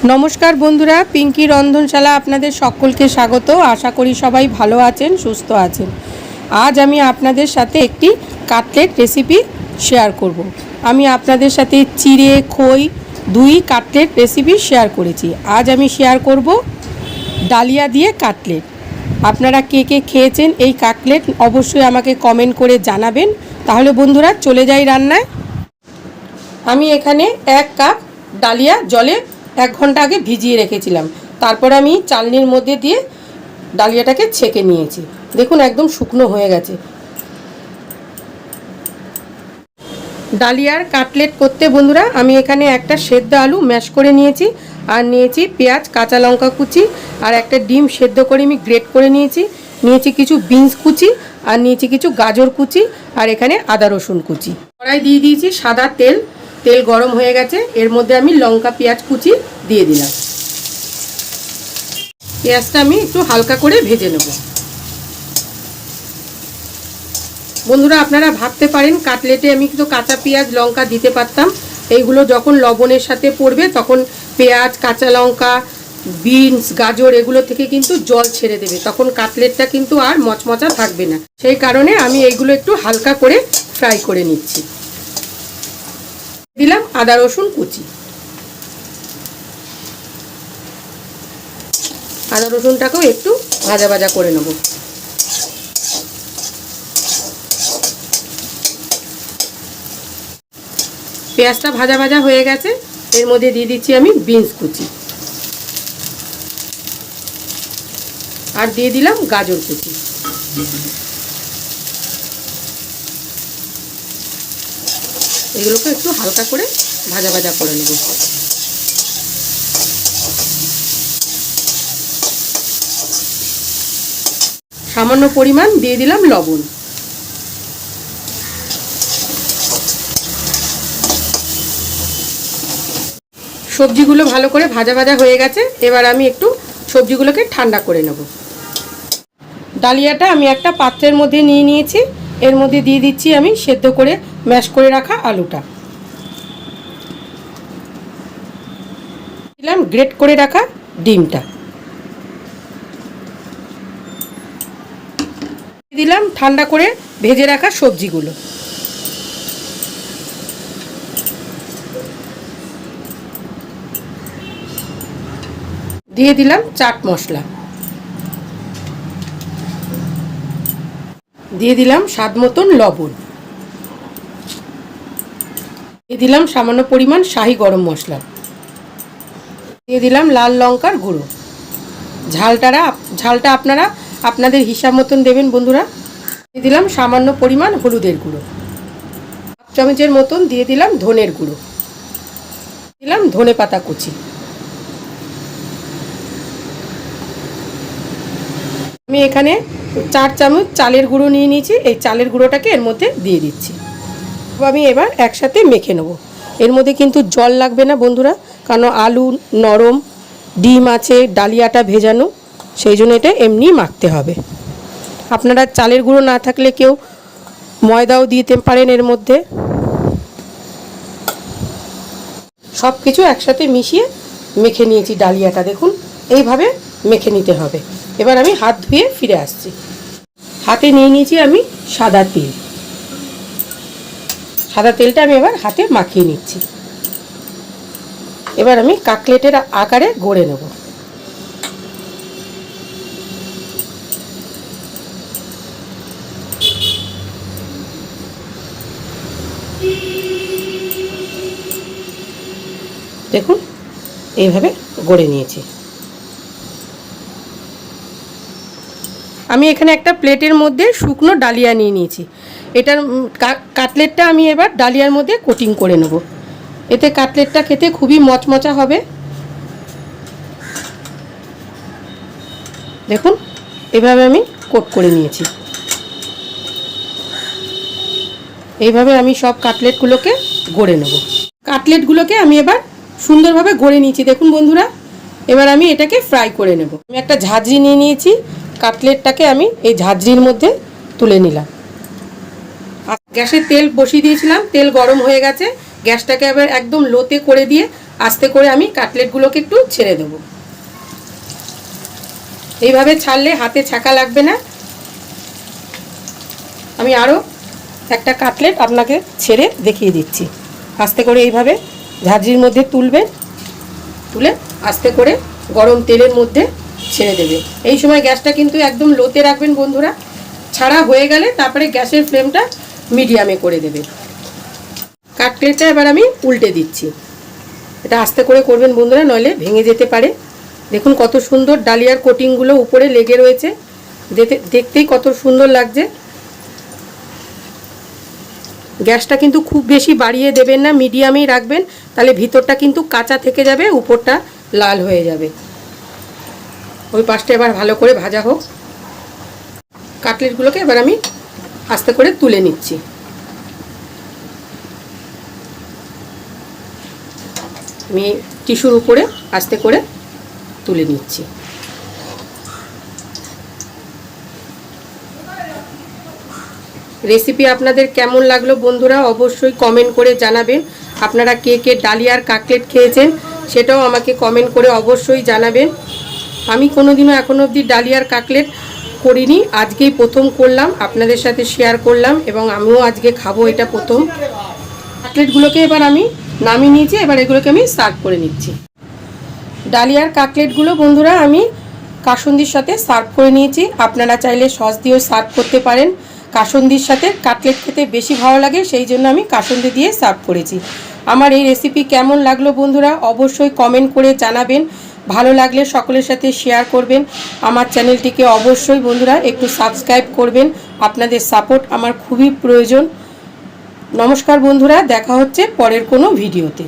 नमस्कार बंधुरा पिंकी रंधनशाला आपनादेर सकलके स्वागत। आशा करी सबाई भालो आछेन सुस्थ आछेन। आज आमी आपनादेर साथे एकटी काटलेट रेसिपि शेयर करब। आमी आपनादेर साथे चिड़े खई दुई काटलेट रेसिपि शेयर करेछि। आज आमी शेयर करब डालिया दिए काटलेट। आपनारा के के खेयेछेन एई काटलेट अवश्यई आमाके कमेंट करे जानाबेन। ताहले बंधुरा चले जाई रान्नाय। आमी एखाने 1 कप डालिया जले 1 घंटा आगे भिजिए रेखेছিলাম। তারপর আমি চালনির মধ্যে দিয়ে ডালিয়াটাকে ছেঁকে নিয়েছি। দেখুন একদম শুকনো হয়ে গেছে। ডালিয়ার কাটলেট করতে বন্ধুরা আমি এখানে একটা সেদ্ধ আলু ম্যাশ করে নিয়েছি আর নিয়েছি পেঁয়াজ কাঁচা লঙ্কা কুচি আর একটা ডিম সেদ্ধ করে আমি গ্রেট করে নিয়েছি। নিয়েছি কিছু বিনস কুচি আর নিয়েছি কিছু গাজর কুচি আর এখানে আদা রসুন কুচি। কড়াই দিয়ে দিয়েছি সাদা তেল। তেল গরম হয়ে গেছে। এর মধ্যে আমি লঙ্কা পেঁয়াজ কুচি দিয়ে দিলাম। পেঁয়াজটা আমি একটু হালকা করে ভেজে নেব। বন্ধুরা আপনারা ভাবতে পারেন কাটলেটে আমি তো কাঁচা পেঁয়াজ লঙ্কা দিতে পারতাম। এইগুলো যখন লবণের সাথে পড়বে তখন পেঁয়াজ কাঁচা লঙ্কা বিনস গাজর এগুলো থেকে কিন্তু জল ছেড়ে দেবে, তখন কাটলেটটা কিন্তু আর মচমচা থাকবে না। সেই কারণে আমি এইগুলো একটু হালকা করে ফ্রাই করে নিচ্ছি। দিলাম আদা রসুন কুচি। আদা রসুনটাকেও একটু ভাজা ভাজা করে নেব। পেঁয়াজটা ভাজা ভাজা হয়ে গেছে। এর মধ্যে দিয়ে দিচ্ছি আমি বিনস কুচি আর দিয়ে দিলাম গাজর কুচি। এগুলোকে একটু হালকা করে ভাজা ভাজা করে নেব। সামান্য পরিমাণ দিয়ে দিলাম লবণ। সবজিগুলো ভালো করে ভাজা ভাজা হয়ে গেছে। এবার আমি একটু সবজিগুলোকে ঠান্ডা করে নেব। ডালিয়াটা আমি একটা পাত্রের মধ্যে নিয়ে নিয়েছি। এর মধ্যে দিয়ে দিচ্ছি আমি সেদ্ধ করে ম্যাশ করে রাখা আলুটা। দিলাম গ্রেট করে রাখা ডিমটা। দিলাম ঠান্ডা করে ভেজে রাখা সবজিগুলো। দিয়ে দিলাম চাট মশলা। দিয়ে দিলাম স্বাদ মতন লবণ। দিয়ে দিলাম সামান্য পরিমাণ শাহি গরম মশলা। দিয়ে দিলাম লাল লঙ্কার গুঁড়ো। ঝালটা আপনারা আপনাদের হিসাব মতন দেবেন বন্ধুরা। দিয়ে দিলাম সামান্য পরিমাণ হলুদের গুঁড়ো। 1 চামচের মতন দিয়ে দিলাম ধনের গুঁড়ো। দিলাম ধনে পাতা কুচি। আমি এখানে 4 চামচ চালের গুঁড়ো নিয়ে নিয়েছি। এই চালের গুঁড়োটাকে এর মধ্যে দিয়ে দিচ্ছি। আমি এবার একসাথে মেখে নেব। এর মধ্যে কিন্তু জল লাগবে না বন্ধুরা, কারণ আলু নরম, ডিম আছে, ডালিয়াটা ভেজানো, সেই জন্য এটা এমনি মাখতে হবে। আপনারা চালের গুঁড়ো না থাকলে কেউ ময়দাও দিতে পারেন এর মধ্যে। সব কিছু একসাথে মিশিয়ে মেখে নিয়েছি ডালিয়াটা। দেখুন এইভাবে মেখে নিতে হবে। এবার আমি হাত ধুয়ে ফিরে আসছি। হাতে নিয়ে নিয়েছি আমি সাদা তেল। সাদা তেলটা আমি এবার হাতে মাখিয়ে নিচ্ছি। এবার আমি কাটলেটের আকারে গড়ে নেব। দেখুন এইভাবে গড়ে নিয়েছি। আমি এখানে একটা প্লেটের মধ্যে শুকনো ডালিয়া নিয়ে নিয়েছি। এটার কাটলেটটা আমি এবার ডালিয়ার মধ্যে কোটিং করে নেব। এতে কাটলেটটা খেতে খুবই মচমচা হবে। দেখুন এভাবে আমি কোট করে নিয়েছি। এইভাবে আমি সব কাটলেটগুলোকে গড়ে নেব। কাটলেটগুলোকে আমি এবার সুন্দরভাবে গড়ে নিয়েছি। দেখুন বন্ধুরা এবার আমি এটাকে ফ্রাই করে নেব। আমি একটা ঝাঁঝরি নিয়ে নিয়েছি। কাটলেটটাকে আমি এই ঝাঁঝরির মধ্যে তুলে নিলাম। গ্যাসে তেল বসিয়ে দিয়েছিলাম। তেল গরম হয়ে গেছে। গ্যাসটাকে এবার একদম লোতে করে দিয়ে আস্তে করে আমি কাটলেটগুলোকে একটু ছেড়ে দেবো। এইভাবে ছাড়লে হাতে ছ্যাঁকা লাগবে না। আমি আরও একটা কাটলেট আপনাকে ছেড়ে দেখিয়ে দিচ্ছি। আস্তে করে এইভাবে ঝাঁঝরির মধ্যে তুলবেন, তুলে আস্তে করে গরম তেলের মধ্যে ছেড়ে দেবে। এই সময় গ্যাসটা কিন্তু একদম লোতে রাখবেন বন্ধুরা। ছাড়া হয়ে গেলে তারপরে গ্যাসের ফ্লেমটা মিডিয়ামে করে দেবে। কাটলেটটা এবার আমি উল্টে দিচ্ছি। এটা আস্তে করে করবেন বন্ধুরা, নইলে ভেঙে যেতে পারে। দেখুন কত সুন্দর ডালিয়ার কোটিংগুলো উপরে লেগে রয়েছে, দেখতেই কত সুন্দর লাগছে। গ্যাসটা কিন্তু খুব বেশি বাড়িয়ে দেবেন না, মিডিয়ামেই রাখবেন, তাহলে ভিতরটা কিন্তু কাঁচা থেকে যাবে, উপরটা লাল হয়ে যাবে। ওই পাশটা এবার ভালো করে ভাজা হোক। কাটলেটগুলোকে এবার আমি আস্তে করে তুলে নিচ্ছি। আমি টিস্যুর উপরে আস্তে করে তুলে নিচ্ছি। রেসিপি আপনাদের কেমন লাগলো বন্ধুরা অবশ্যই কমেন্ট করে জানাবেন। আপনারা কে কে ডালিয়ার কাটলেট খেয়েছেন সেটাও আমাকে কমেন্ট করে অবশ্যই জানাবেন। আমি কোনোদিনও এখনো অবধি ডালিয়ার কাটলেট করিনি, আজকেই প্রথম করলাম, আপনাদের সাথে শেয়ার করলাম এবং আমিও আজকে খাবো এটা প্রথম। কাটলেটগুলোকে এবার আমি নামিয়ে নিয়েছি, এবার এগুলোকে আমি সার্ভ করে নিচ্ছি। ডালিয়ার কাটলেটগুলো বন্ধুরা আমি কাসুন্দির সাথে সার্ভ করে নিয়েছি। আপনারা চাইলে সস দিয়েও সার্ভ করতে পারেন। কাসুন্দির সাথে কাটলেট খেতে বেশি ভালো লাগে, সেই জন্য আমি কাসুন্দি দিয়ে সার্ভ করেছি। আমার এই রেসিপি কেমন লাগলো বন্ধুরা অবশ্যই কমেন্ট করে জানাবেন। ভালো লাগলে সকলের সাথে শেয়ার করবেন। আমার চ্যানেলটিকে অবশ্যই বন্ধুরা একটু সাবস্ক্রাইব করবেন। আপনাদের সাপোর্ট আমার খুবই প্রয়োজন। নমস্কার বন্ধুরা, দেখা হচ্ছে পরের কোনো ভিডিওতে।